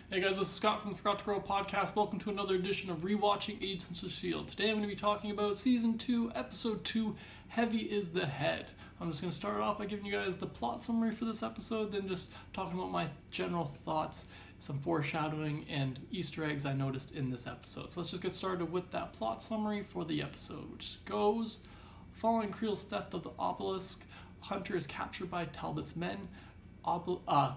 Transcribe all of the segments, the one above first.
Hey guys, this is Scott from the Forgot to Grow podcast. Welcome to another edition of Rewatching Agents of S.h.i.e.L.D. Today I'm going to be talking about Season 2, Episode 2, Heavy is the Head. I'm just going to start off by giving you guys the plot summary for this episode, then just talking about my general thoughts, some foreshadowing, and Easter eggs I noticed in this episode. So let's just get started with that plot summary for the episode, which goes, following Creel's theft of the obelisk, Hunter is captured by Talbot's men.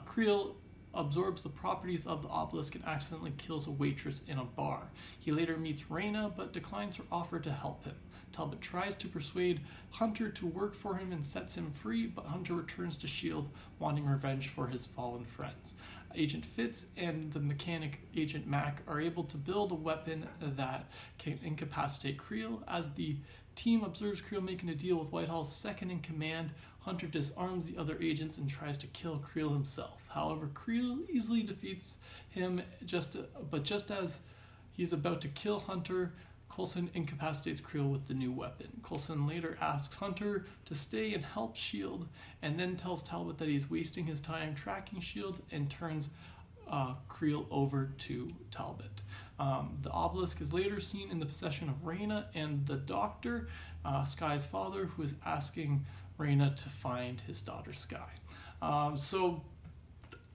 Creel absorbs the properties of the obelisk and accidentally kills a waitress in a bar. He later meets Raina, but declines her offer to help him. Talbot tries to persuade Hunter to work for him and sets him free, but Hunter returns to S.h.i.e.L.D., wanting revenge for his fallen friends. Agent Fitz and the mechanic Agent Mac are able to build a weapon that can incapacitate Creel. As the team observes Creel making a deal with Whitehall's second-in-command, Hunter disarms the other agents and tries to kill Creel himself. However, Creel easily defeats him, but just as he's about to kill Hunter, Coulson incapacitates Creel with the new weapon. Coulson later asks Hunter to stay and help S.h.i.e.L.D., and then tells Talbot that he's wasting his time tracking S.h.i.e.L.D. and turns Creel over to Talbot. The obelisk is later seen in the possession of Raina and the doctor, Skye's father, who is asking Raina to find his daughter Skye. So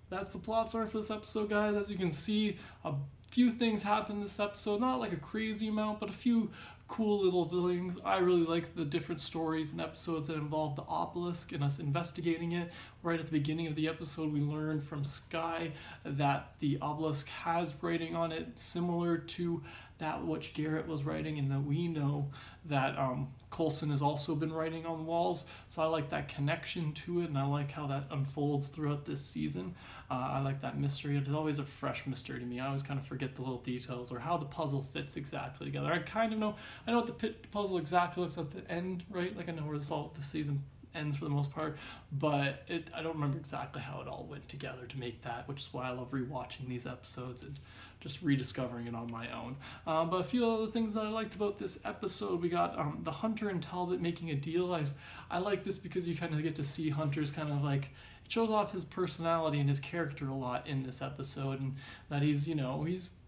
that's the plot summary for this episode, guys. As you can see, a few things happen in this episode, not like a crazy amount, but a few cool little things. I really like the different stories and episodes that involve the obelisk and us investigating it. Right at the beginning of the episode, we learned from Skye that the obelisk has writing on it similar to that which Garrett was writing, and that we know that Coulson has also been writing on the walls. So I like that connection to it, and I like how that unfolds throughout this season. I like that mystery. It's always a fresh mystery to me. I always kind of forget the little details or how the puzzle fits exactly together. I kind of know, I know what the puzzle exactly looks at the end, right? Like I know where the season ends for the most part, but I don't remember exactly how it all went together to make that, which is why I love rewatching these episodes and just rediscovering it on my own. But a few other things that I liked about this episode, we got the Hunter and Talbot making a deal. I like this because you kind of get to see Hunter's kind of like, it shows off his personality and his character a lot in this episode, and that he's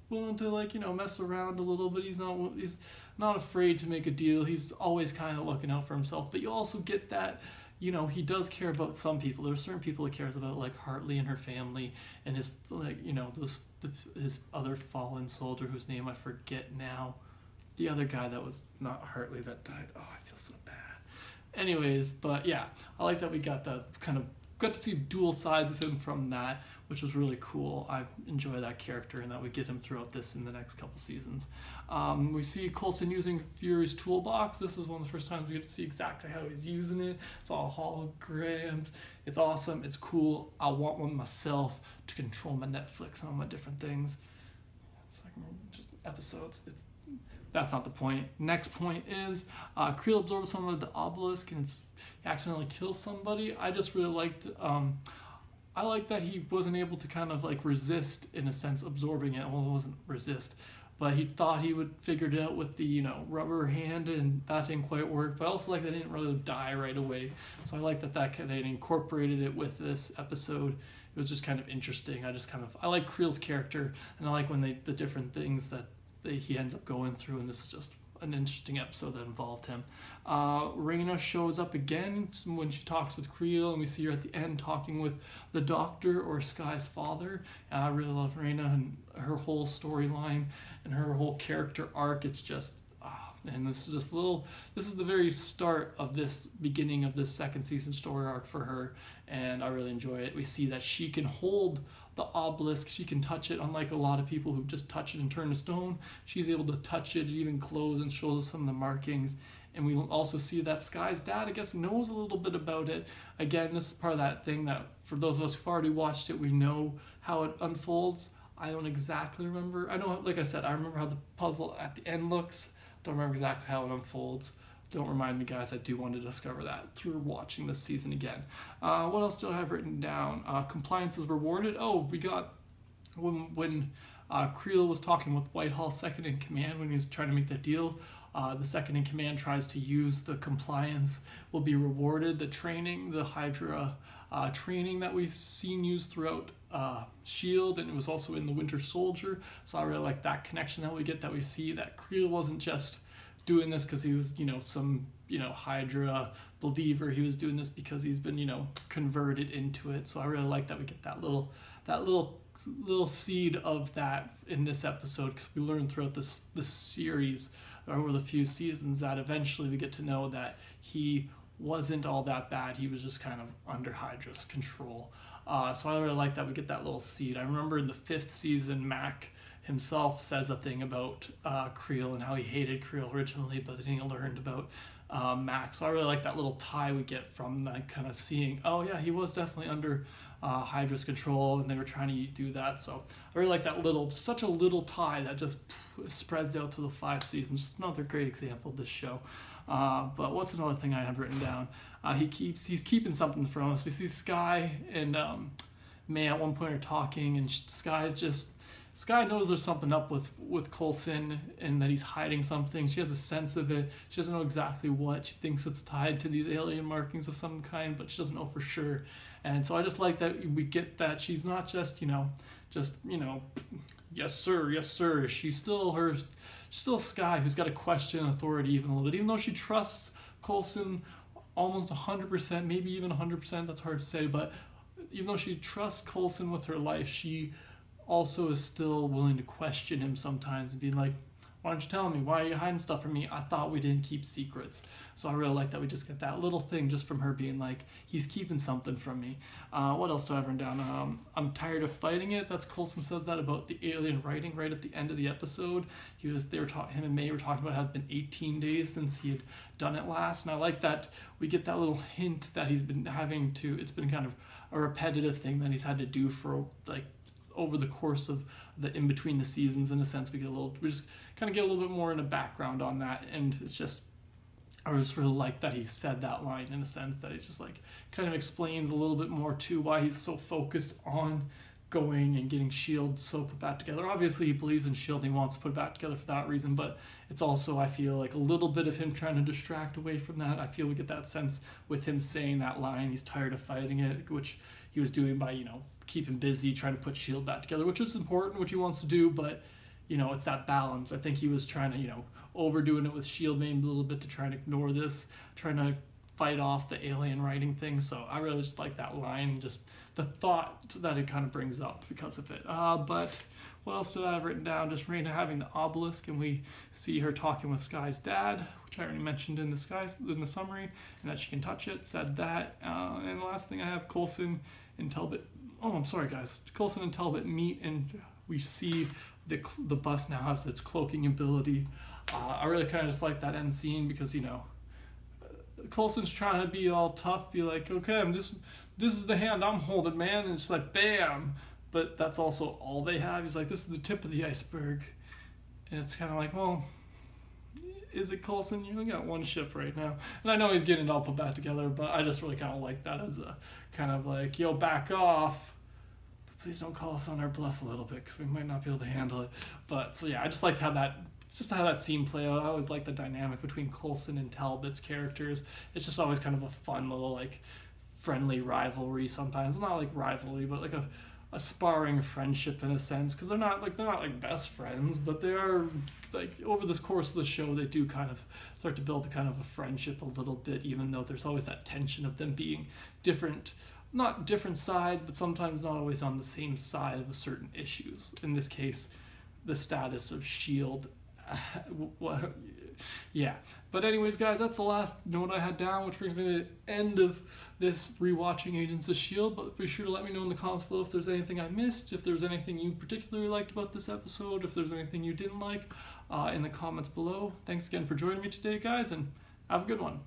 willing to mess around a little bit. He's not afraid to make a deal. He's always kind of looking out for himself, but you also get that he does care about some people. There are certain people he cares about, like Hartley and her family, and his his other fallen soldier whose name I forget now. The other guy that was not Hartley that died. Oh, I feel so bad. Anyways, but yeah, I like that we got to see dual sides of him from that, which was really cool. I enjoy that character and that we get him throughout this in the next couple seasons. We see Coulson using Fury's toolbox. This is one of the first times we get to see exactly how he's using it. It's all holograms. It's awesome. It's cool. I want one myself to control my Netflix and all my different things. It's like just episodes. That's not the point. Next point is Creel absorbs some of the obelisk and he accidentally kills somebody. I just really liked I like that he wasn't able to kind of like resist, in a sense, absorbing it. Well, it wasn't resist, but he thought he would figure it out with the rubber hand, and that didn't quite work. But I also like that he didn't really die right away. So I like that they incorporated it with this episode. It was just kind of interesting. I like Creel's character, and I like when the different things that he ends up going through, and this is just an interesting episode that involved him. Raina shows up again when she talks with Creel, and we see her at the end talking with the doctor or Skye's father. And I really love Raina and her whole storyline and her whole character arc. It's just and this is the very start of this beginning of this second season story arc for her, and I really enjoy it. We see that she can hold the obelisk, she can touch it, unlike a lot of people who just touch it and turn to stone. She's able to touch it, even close, and shows us some of the markings. And we will also see that Skye's dad, I guess, knows a little bit about it. Again, this is part of that thing that for those of us who've already watched it, we know how it unfolds. I don't exactly remember. I know, like I said, I remember how the puzzle at the end looks. Don't remember exactly how it unfolds. Don't remind me, guys. I do want to discover that through watching this season again. What else do I have written down? Compliance is rewarded. Oh, we got when Creel was talking with Whitehall's second-in-command when he was trying to make that deal. The second-in-command tries to use the compliance will be rewarded. The training, the Hydra training that we've seen used throughout S.H.I.E.L.D. and it was also in the Winter Soldier. So I really like that connection that we get, that we see that Creole wasn't just doing this because he was, some, Hydra believer. He was doing this because he's been, converted into it. So I really like that we get that little seed of that in this episode, because we learned throughout this series over the few seasons that eventually we get to know that he wasn't all that bad. He was just kind of under Hydra's control. So I really like that we get that little seed. I remember in the 5th season, Mac himself says a thing about Creole and how he hated Creole originally, but then he learned about Mac. So I really like that little tie we get from that, kind of seeing, oh yeah, he was definitely under Hydra's control and they were trying to do that. So I really like that such a little tie that just spreads out to the 5 seasons. Just another great example of this show. But what's another thing I have written down? He's keeping something from us. We see Skye and May at one point are talking, and Skye knows there's something up with Coulson and that he's hiding something. She has a sense of it. She doesn't know exactly what. She thinks it's tied to these alien markings of some kind, but she doesn't know for sure. And so I just like that we get that she's not just, yes sir, yes sir. She's still Skye, who's got to question authority even a little bit. Even though she trusts Coulson almost 100%, maybe even 100%, that's hard to say, but even though she trusts Coulson with her life, she also is still willing to question him sometimes and be like, why don't you tell me? Why are you hiding stuff from me? I thought we didn't keep secrets. So I really like that we just get that little thing just from her being like, he's keeping something from me. What else do I have written down? I'm tired of fighting it. That's Coulson says that about the alien writing right at the end of the episode. Him and May were talking about how it's been 18 days since he had done it last. And I like that we get that little hint that he's been it's been kind of a repetitive thing that he's had to do for like over the course of the in between the seasons. In a sense, we just kind of get a little bit more in a background on that, and it's just, I just really like that he said that line in a sense that it's just like kind of explains a little bit more too why he's so focused on going and getting S.H.I.E.L.D. so put back together. Obviously he believes in S.H.I.E.L.D. and he wants to put it back together for that reason, but it's also, I feel like, a little bit of him trying to distract away from that. I feel we get that sense with him saying that line, he's tired of fighting it, which he was doing by, keeping busy trying to put S.H.I.E.L.D. back together, which is important, which he wants to do, but it's that balance. I think he was trying to, overdoing it with S.H.I.E.L.D. maybe a little bit to try and ignore this, trying to fight off the alien writing thing. So I really just like that line, just the thought that it kind of brings up because of it. But what else did I have written down? Just Raina having the obelisk, and we see her talking with Skye's dad, which I already mentioned in the summary, and that she can touch it, said that. And the last thing I have, Coulson and Talbot. Oh, I'm sorry, guys. Coulson and Talbot meet, and we see the bus now has its cloaking ability. I really kind of just like that end scene because, Coulson's trying to be all tough, be like, okay, this is the hand I'm holding, man, and it's like, bam. But that's also all they have. He's like, this is the tip of the iceberg. And it's kind of like, well, is it Coulson? You only got one ship right now. And I know he's getting it all put back together, but I just really kind of like that as a kind of like, yo, back off. But please don't call us on our bluff a little bit because we might not be able to handle it. But so yeah, I just like how that scene play out. I always like the dynamic between Coulson and Talbot's characters. It's just always kind of a fun little like friendly rivalry sometimes. Well, not like rivalry, but like a sparring friendship in a sense, because they're not like best friends, but they are like over this course of the show they do kind of start to build a kind of a friendship a little bit, even though there's always that tension of them being not different sides, but sometimes not always on the same side of certain issues. In this case, the status of S.H.I.E.L.D. Yeah, but anyways, guys, that's the last note I had down, which brings me to the end of this rewatching Agents of S.H.I.E.L.D. But be sure to let me know in the comments below if there's anything I missed, if there's anything you particularly liked about this episode, if there's anything you didn't like, in the comments below. Thanks again for joining me today, guys, and have a good one.